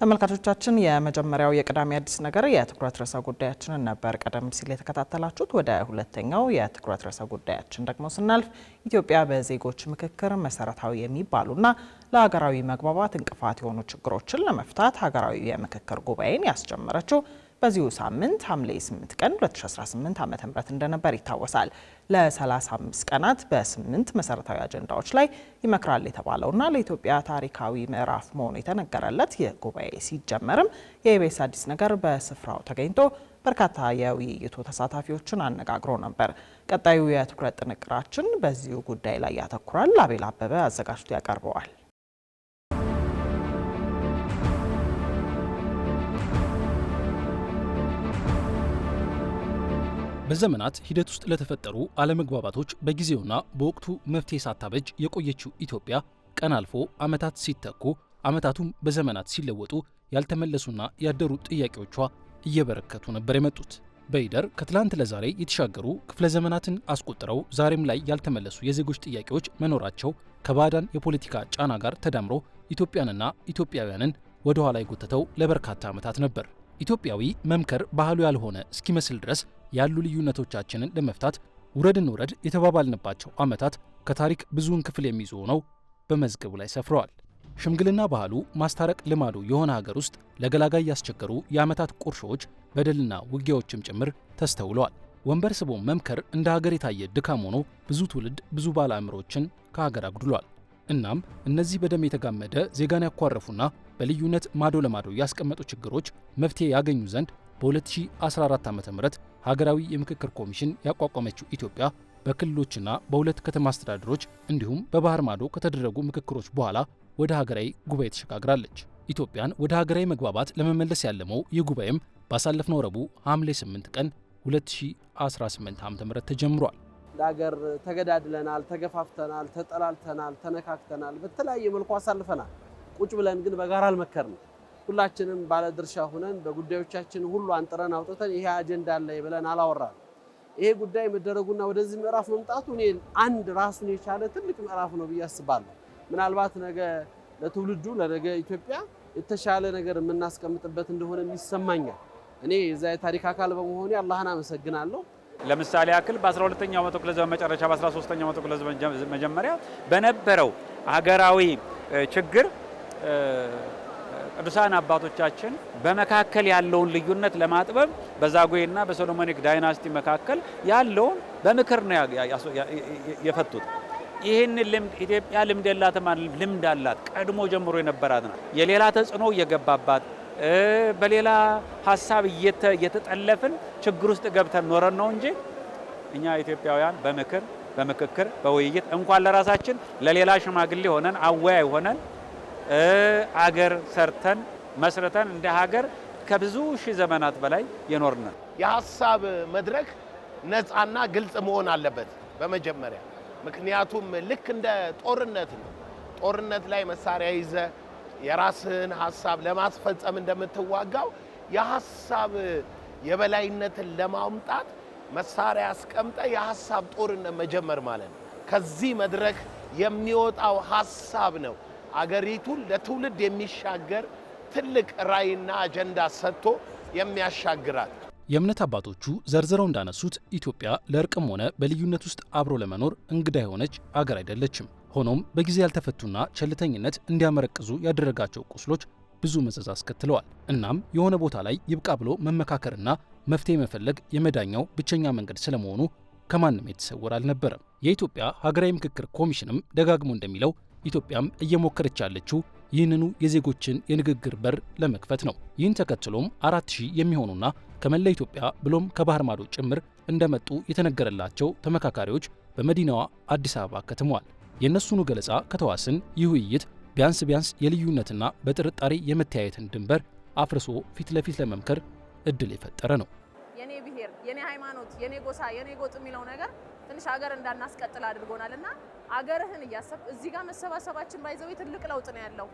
ተመልካቾቻችን የመጀመሪያው የቅዳሜ አዲስ ነገር የትኩረት ርዕሰ ጉዳያችንን ነበር ቀደም ሲል የተከታተላችሁት። ወደ ሁለተኛው የትኩረት ርዕሰ ጉዳያችን ደግሞ ስናልፍ ኢትዮጵያ በዜጎች ምክክር መሰረታዊ የሚባሉና ለሀገራዊ መግባባት እንቅፋት የሆኑ ችግሮችን ለመፍታት ሀገራዊ የምክክር ጉባኤን ያስጀመረችው በዚሁ ሳምንት ሐምሌ 8 ቀን 2018 ዓ.ም እንደነበር ይታወሳል። ለ35 ቀናት በ8 መሰረታዊ አጀንዳዎች ላይ ይመክራል የተባለውና ለኢትዮጵያ ታሪካዊ ምዕራፍ መሆኑ የተነገረለት የጉባኤ ሲጀመርም የኢቢኤስ አዲስ ነገር በስፍራው ተገኝቶ በርካታ የውይይቱ ተሳታፊዎችን አነጋግሮ ነበር። ቀጣዩ የትኩረት ጥንቅራችን በዚሁ ጉዳይ ላይ ያተኩራል። አቤል አበበ አዘጋጅቶ ያቀርበዋል። በዘመናት ሂደት ውስጥ ለተፈጠሩ አለመግባባቶች በጊዜውና በወቅቱ መፍትሄ ሳታበጅ የቆየችው ኢትዮጵያ ቀን አልፎ ዓመታት ሲተኩ ዓመታቱም በዘመናት ሲለወጡ ያልተመለሱና ያደሩ ጥያቄዎቿ እየበረከቱ ነበር የመጡት። በይደር ከትላንት ለዛሬ የተሻገሩ ክፍለ ዘመናትን አስቆጥረው ዛሬም ላይ ያልተመለሱ የዜጎች ጥያቄዎች መኖራቸው ከባዕዳን የፖለቲካ ጫና ጋር ተዳምሮ ኢትዮጵያንና ኢትዮጵያውያንን ወደ ኋላ የጎተተው ለበርካታ ዓመታት ነበር። ኢትዮጵያዊ መምከር ባህሉ ያልሆነ እስኪመስል ድረስ ያሉ ልዩነቶቻችንን ለመፍታት ውረድን ውረድ የተባባልንባቸው ዓመታት ከታሪክ ብዙውን ክፍል የሚይዙ ሆነው በመዝገቡ ላይ ሰፍረዋል። ሽምግልና ባህሉ፣ ማስታረቅ ልማዱ የሆነ ሀገር ውስጥ ለገላጋይ ያስቸገሩ የዓመታት ቁርሾዎች፣ በደልና ውጊያዎችም ጭምር ተስተውለዋል። ወንበር ስቦ መምከር እንደ ሀገር የታየ ድካም ሆኖ ብዙ ትውልድ ብዙ ባለ አእምሮችን ከሀገር አጉድሏል። እናም እነዚህ በደም የተጋመደ ዜጋን ያኳረፉና በልዩነት ማዶ ለማዶ ያስቀመጡ ችግሮች መፍትሄ ያገኙ ዘንድ በ2014 ዓ.ም ሀገራዊ የምክክር ኮሚሽን ያቋቋመችው ኢትዮጵያ በክልሎችና በሁለት ከተማ አስተዳደሮች እንዲሁም በባህር ማዶ ከተደረጉ ምክክሮች በኋላ ወደ ሀገራዊ ጉባኤ ተሸጋግራለች። ኢትዮጵያን ወደ ሀገራዊ መግባባት ለመመለስ ያለመው ይህ ጉባኤም ባሳለፍነው ረቡዕ ሐምሌ 8 ቀን 2018 ዓ.ም ተጀምሯል። ለሀገር ተገዳድለናል፣ ተገፋፍተናል፣ ተጠላልተናል፣ ተነካክተናል፣ በተለያየ መልኩ አሳልፈናል። ቁጭ ብለን ግን በጋራ አልመከርንም። ሁላችንም ባለድርሻ ሆነን በጉዳዮቻችን ሁሉ አንጥረን አውጥተን ይሄ አጀንዳ አለ ብለን አላወራን። ይሄ ጉዳይ መደረጉና ወደዚህ ምዕራፍ መምጣቱ እኔ አንድ ራሱን የቻለ ትልቅ ምዕራፍ ነው ብዬ አስባለሁ። ምናልባት ነገ ለትውልዱ ለነገ ኢትዮጵያ የተሻለ ነገር የምናስቀምጥበት እንደሆነ ይሰማኛል። እኔ የዛ የታሪክ አካል በመሆኔ አላህን አመሰግናለሁ። ለምሳሌ ያክል በ12ኛው መቶ ክፍለ ዘመን መጨረሻ በ13ኛው መቶ ክፍለ ዘመን መጀመሪያ በነበረው ሀገራዊ ችግር ቅዱሳን አባቶቻችን በመካከል ያለውን ልዩነት ለማጥበብ በዛጉዌና በሶሎሞኒክ ዳይናስቲ መካከል ያለውን በምክር ነው የፈቱት። ይህን ልምድ ኢትዮጵያ ልምድ የላትም፣ ልምድ አላት። ቀድሞ ጀምሮ የነበራት ነው። የሌላ ተጽዕኖ እየገባባት በሌላ ሀሳብ እየተጠለፍን ችግር ውስጥ ገብተን ኖረን ነው እንጂ እኛ ኢትዮጵያውያን በምክክር በውይይት እንኳን ለራሳችን ለሌላ ሽማግሌ ሆነን አወያይ ሆነን አገር ሰርተን መስርተን እንደ ሀገር ከብዙ ሺህ ዘመናት በላይ የኖርን። የሀሳብ መድረክ ነፃና ግልጽ መሆን አለበት በመጀመሪያ። ምክንያቱም ልክ እንደ ጦርነት ነው። ጦርነት ላይ መሳሪያ ይዘ የራስን ሀሳብ ለማስፈጸም እንደምትዋጋው የሀሳብ የበላይነትን ለማምጣት መሳሪያ አስቀምጠ የሀሳብ ጦርነት መጀመር ማለት ነው። ከዚህ መድረክ የሚወጣው ሀሳብ ነው አገሪቱን ለትውልድ የሚሻገር ትልቅ ራዕይና አጀንዳ ሰጥቶ የሚያሻግራት። የእምነት አባቶቹ ዘርዝረው እንዳነሱት ኢትዮጵያ ለእርቅም ሆነ በልዩነት ውስጥ አብሮ ለመኖር እንግዳ የሆነች አገር አይደለችም። ሆኖም በጊዜ ያልተፈቱና ቸልተኝነት እንዲያመረቅዙ ያደረጋቸው ቁስሎች ብዙ መዘዝ አስከትለዋል። እናም የሆነ ቦታ ላይ ይብቃ ብሎ መመካከርና መፍትሄ መፈለግ የመዳኛው ብቸኛ መንገድ ስለመሆኑ ከማንም የተሰወረ አልነበረም። የኢትዮጵያ ሀገራዊ ምክክር ኮሚሽንም ደጋግሞ እንደሚለው ኢትዮጵያም እየሞከረች ያለችው ይህንኑ የዜጎችን የንግግር በር ለመክፈት ነው። ይህን ተከትሎም 4000 የሚሆኑና ከመላ ኢትዮጵያ ብሎም ከባህር ማዶ ጭምር እንደመጡ የተነገረላቸው ተመካካሪዎች በመዲናዋ አዲስ አበባ ከተመዋል። የእነሱኑ ገለጻ ከተዋስን ይህ ውይይት ቢያንስ የልዩነትና በጥርጣሬ የመተያየትን ድንበር አፍርሶ ፊት ለፊት ለመምከር እድል የፈጠረ ነው። የኔ ብሔር፣ የኔ ሃይማኖት፣ የኔ ጎሳ፣ የኔ ጎጥ የሚለው ነገር ትንሽ ሀገር እንዳናስቀጥል አድርጎናልና አገርህን እያሰብ እዚህ ጋር መሰባሰባችን ባይዘው ትልቅ ለውጥ ነው ያለው።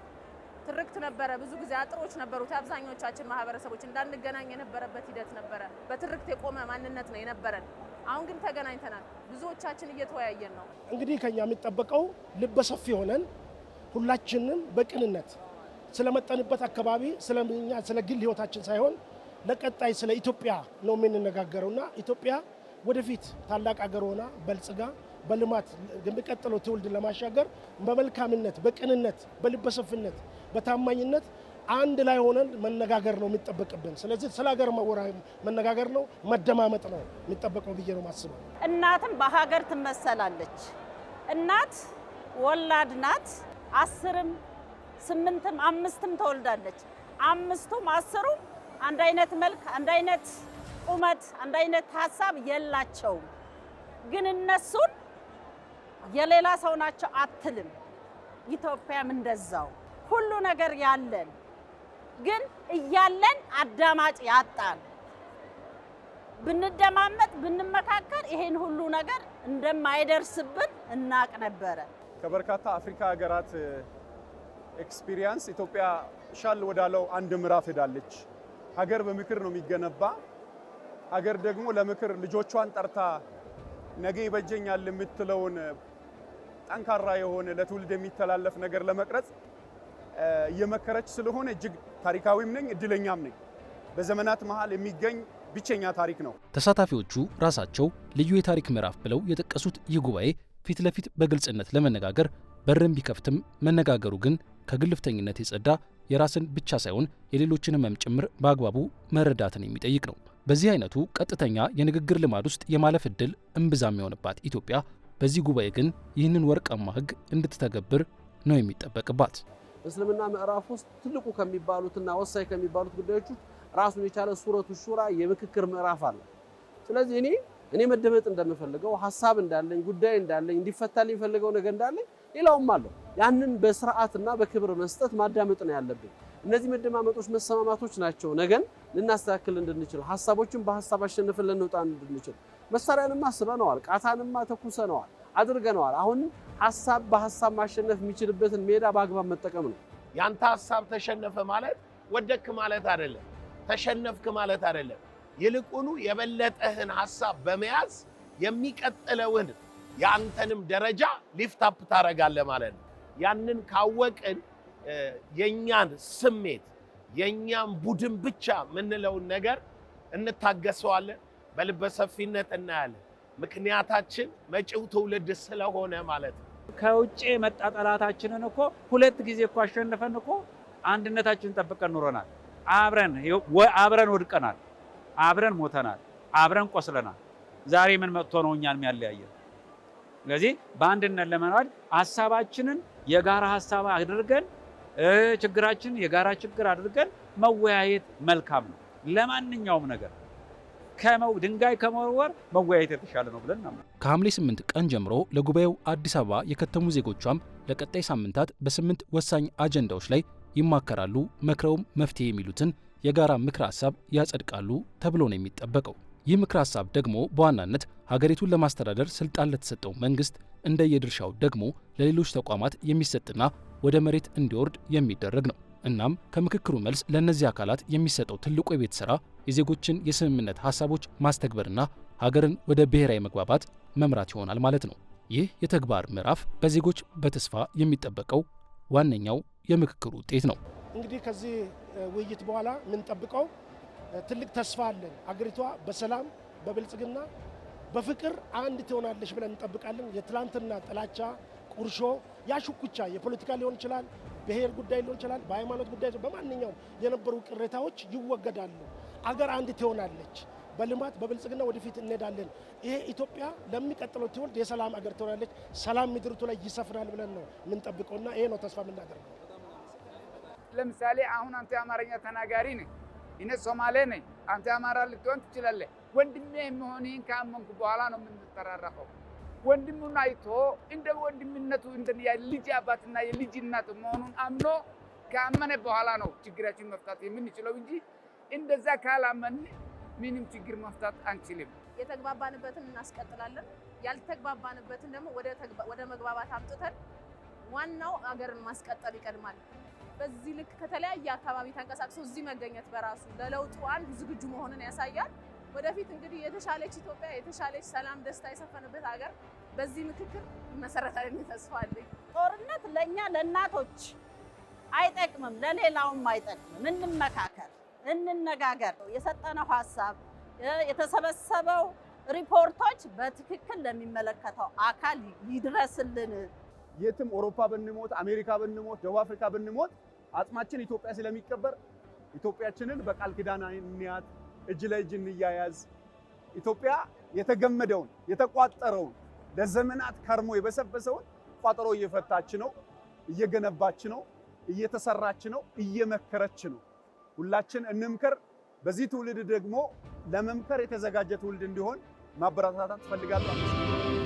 ትርክት ነበረ፣ ብዙ ጊዜ አጥሮች ነበሩት። አብዛኞቻችን ማህበረሰቦች እንዳንገናኝ የነበረበት ሂደት ነበረ። በትርክት የቆመ ማንነት ነው የነበረን። አሁን ግን ተገናኝተናል። ብዙዎቻችን እየተወያየን ነው። እንግዲህ ከኛ የሚጠበቀው ልበ ሰፊ ሆነን ሁላችንም በቅንነት ስለመጣንበት አካባቢ ስለኛ ስለ ግል ህይወታችን ሳይሆን ለቀጣይ ስለ ኢትዮጵያ ነው የምንነጋገረውና ኢትዮጵያ ወደፊት ታላቅ ሀገር ሆና በልጽጋ በልማት የሚቀጥለው ትውልድ ለማሻገር በመልካምነት በቅንነት በልበሰፍነት በታማኝነት አንድ ላይ ሆነን መነጋገር ነው የሚጠበቅብን። ስለዚህ ስለ ሀገር መነጋገር ነው መደማመጥ ነው የሚጠበቀው ብዬ ነው ማስበው። እናትም በሀገር ትመሰላለች። እናት ወላድ ናት። 10ም 8ም 5ም ተወልዳለች። 5ቱም 10ሩም አንድ አይነት መልክ፣ አንድ አይነት ቁመት፣ አንድ አይነት ሀሳብ የላቸውም። ግን እነሱን የሌላ ሰው ናቸው አትልም። ኢትዮጵያም እንደዛው ሁሉ ነገር ያለን ግን እያለን አዳማጭ ያጣን። ብንደማመጥ ብንመካከር ይሄን ሁሉ ነገር እንደማይደርስብን እናቅ ነበረ። ከበርካታ አፍሪካ ሀገራት ኤክስፒሪየንስ ኢትዮጵያ ሻል ወዳለው አንድ ምዕራፍ ሄዳለች። ሀገር በምክር ነው የሚገነባ። ሀገር ደግሞ ለምክር ልጆቿን ጠርታ ነገ ይበጀኛል የምትለውን ጠንካራ የሆነ ለትውልድ የሚተላለፍ ነገር ለመቅረጽ እየመከረች ስለሆነ እጅግ ታሪካዊም ነኝ እድለኛም ነኝ። በዘመናት መሃል የሚገኝ ብቸኛ ታሪክ ነው። ተሳታፊዎቹ ራሳቸው ልዩ የታሪክ ምዕራፍ ብለው የጠቀሱት ይህ ጉባኤ ፊት ለፊት በግልጽነት ለመነጋገር በርን ቢከፍትም መነጋገሩ ግን ከግልፍተኝነት የጸዳ የራስን ብቻ ሳይሆን የሌሎችን ሕመም ጭምር በአግባቡ መረዳትን የሚጠይቅ ነው። በዚህ አይነቱ ቀጥተኛ የንግግር ልማድ ውስጥ የማለፍ ዕድል እምብዛም የሆነባት ኢትዮጵያ በዚህ ጉባኤ ግን ይህንን ወርቃማ ሕግ እንድትተገብር ነው የሚጠበቅባት። እስልምና ምዕራፍ ውስጥ ትልቁ ከሚባሉትና ወሳኝ ከሚባሉት ጉዳዮች ራሱን የቻለ ሱረቱ ሹራ የምክክር ምዕራፍ አለ። ስለዚህ እኔ መደመጥ እንደምፈልገው ሐሳብ እንዳለኝ ጉዳይ እንዳለኝ እንዲፈታልኝ የሚፈልገው ነገር እንዳለኝ ሌላውም አለው። ያንን በስርዓትና በክብር መስጠት ማዳመጥ ነው ያለብን። እነዚህ መደማመጦች መሰማማቶች ናቸው ነገን ልናስተካክል እንድንችል ሐሳቦችን በሐሳብ አሸንፈን ልንወጣ እንድንችል። መሳሪያንማ አስበነዋል፣ ቃታንማ ተኩሰነዋል፣ አድርገነዋል። አሁን ሐሳብ በሐሳብ ማሸነፍ የሚችልበትን ሜዳ በአግባብ መጠቀም ነው። ያንተ ሐሳብ ተሸነፈ ማለት ወደክ ማለት አይደለም፣ ተሸነፍክ ማለት አይደለም። ይልቁኑ የበለጠህን ሐሳብ በመያዝ የሚቀጥለውን የአንተንም ደረጃ ሊፍት አፕ ታደርጋለህ ማለት ነው። ያንን ካወቅን የኛን ስሜት የኛን ቡድን ብቻ የምንለውን ነገር እንታገሰዋለን፣ በልበሰፊነት እናያለን። ምክንያታችን መጪው ትውልድ ስለሆነ ማለት ነው። ከውጭ የመጣ ጠላታችንን እኮ 2 ጊዜ እኮ አሸንፈን እኮ አንድነታችንን ጠብቀን ኑረናል። አብረን ወድቀናል፣ አብረን ሞተናል፣ አብረን ቆስለናል። ዛሬ ምን መጥቶ ነው እኛን የሚያለያየን? ስለዚህ በአንድነት ለመኖር ሐሳባችንን የጋራ ሐሳብ አድርገን ችግራችንን የጋራ ችግር አድርገን መወያየት መልካም ነው። ለማንኛውም ነገር ድንጋይ ከመወርወር መወያየት የተሻለ ነው ብለን እናምናለን። ከሐምሌ 8 ቀን ጀምሮ ለጉባኤው አዲስ አበባ የከተሙ ዜጎቿም ለቀጣይ ሳምንታት በ8 ወሳኝ አጀንዳዎች ላይ ይማከራሉ። መክረውም መፍትሄ የሚሉትን የጋራ ምክረ ሐሳብ ያጸድቃሉ ተብሎ ነው የሚጠበቀው። ይህ ምክረ ሐሳብ ደግሞ በዋናነት ሀገሪቱን ለማስተዳደር ስልጣን ለተሰጠው መንግስት እንደየድርሻው ደግሞ ለሌሎች ተቋማት የሚሰጥና ወደ መሬት እንዲወርድ የሚደረግ ነው። እናም ከምክክሩ መልስ ለእነዚህ አካላት የሚሰጠው ትልቁ የቤት ሥራ የዜጎችን የስምምነት ሐሳቦች ማስተግበርና ሀገርን ወደ ብሔራዊ መግባባት መምራት ይሆናል ማለት ነው። ይህ የተግባር ምዕራፍ በዜጎች በተስፋ የሚጠበቀው ዋነኛው የምክክሩ ውጤት ነው። እንግዲህ ከዚህ ውይይት በኋላ የምንጠብቀው ትልቅ ተስፋ አለን። አገሪቷ በሰላም በብልጽግና በፍቅር አንድ ትሆናለች ብለን እንጠብቃለን። የትላንትና ጥላቻ፣ ቁርሾ፣ ያሽኩቻ የፖለቲካ ሊሆን ይችላል፣ ብሔር ጉዳይ ሊሆን ይችላል፣ በሃይማኖት ጉዳይ በማንኛውም የነበሩ ቅሬታዎች ይወገዳሉ። አገር አንድ ትሆናለች። በልማት በብልጽግና ወደፊት እንሄዳለን። ይሄ ኢትዮጵያ ለሚቀጥለው ትውልድ የሰላም አገር ትሆናለች። ሰላም ምድርቱ ላይ ይሰፍናል ብለን ነው የምንጠብቀውና ይሄ ነው ተስፋ የምናደርገው። ለምሳሌ አሁን አንተ አማርኛ ተናጋሪ ነህ፣ እኔ ሶማሌ ነኝ። አንተ አማራ ልትሆን ትችላለህ። ወንድሜ መሆንህን ካመንኩ በኋላ ነው የምንተራረፈው። ወንድሙን አይቶ እንደ ወንድምነቱ እንደ የልጅ አባትና የልጅ እናት መሆኑን አምኖ ካመነ በኋላ ነው ችግራችን መፍታት የምንችለው እንጂ እንደዛ ካላመን ምንም ችግር መፍታት አንችልም። የተግባባንበትን እናስቀጥላለን፣ ያልተግባባንበትን ደግሞ ወደ መግባባት አምጥተን ዋናው አገርን ማስቀጠል ይቀድማል። በዚህ ልክ ከተለያየ አካባቢ ተንቀሳቅሶ እዚህ መገኘት በራሱ ለለውጡ አንድ ዝግጁ መሆንን ያሳያል። ወደፊት እንግዲህ የተሻለች ኢትዮጵያ፣ የተሻለች ሰላም፣ ደስታ የሰፈነበት ሀገር በዚህ ምክክር መሰረታዊ ተስፋ አለኝ። ጦርነት ለእኛ ለእናቶች አይጠቅምም፣ ለሌላውም አይጠቅምም። እንመካከር፣ እንነጋገር። የሰጠነው ሀሳብ የተሰበሰበው ሪፖርቶች በትክክል ለሚመለከተው አካል ይድረስልን። የትም አውሮፓ ብንሞት፣ አሜሪካ ብንሞት፣ ደቡብ አፍሪካ ብንሞት አጽማችን ኢትዮጵያ ስለሚቀበር ኢትዮጵያችንን በቃል ኪዳን እንያት፣ እጅ ለእጅ እንያያዝ። ኢትዮጵያ የተገመደውን የተቋጠረውን ለዘመናት ከርሞ የበሰበሰውን ቋጠሮ እየፈታች ነው፣ እየገነባች ነው፣ እየተሰራች ነው፣ እየመከረች ነው። ሁላችን እንምከር። በዚህ ትውልድ ደግሞ ለመምከር የተዘጋጀ ትውልድ እንዲሆን ማበረታታት ፈልጋለሁ።